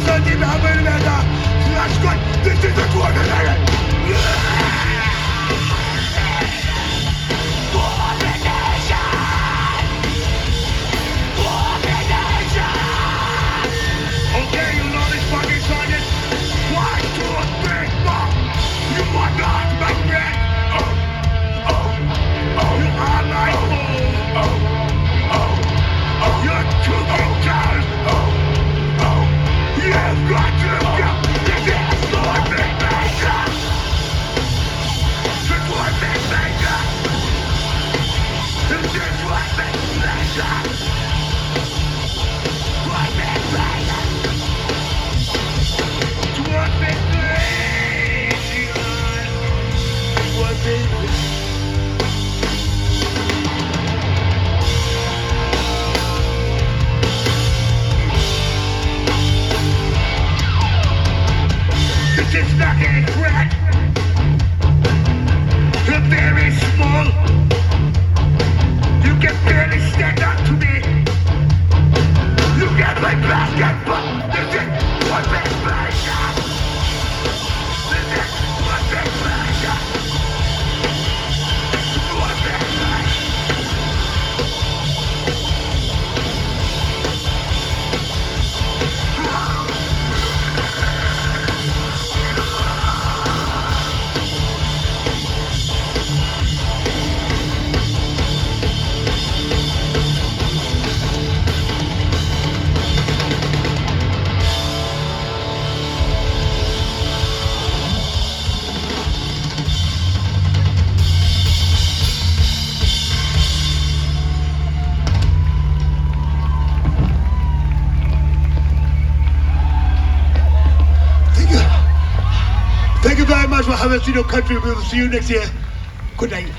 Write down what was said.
in Birmingham. That's good. This is the Dwarf Invasion. Dwarf Invasion. Dwarf Invasion. Okay, you know this fucking sergeant. 1, 2, 3, 4. You are not my friend. You are my fool. You're too big, Charles. You've got to go. This is Dwarf Invasion. The Dwarf Invasion. This is Dwarf Invasion. Dwarf Invasion. Dwarf Invasion. Dwarf Invasion. This is not a threat. You're very small. You can barely stand up to me. You can play basketball. This is Dwarf Invasion. This is Dwarf Invasion. Dwarf Invasion. Thank you very much for having us in your country. We will see you next year. Good night.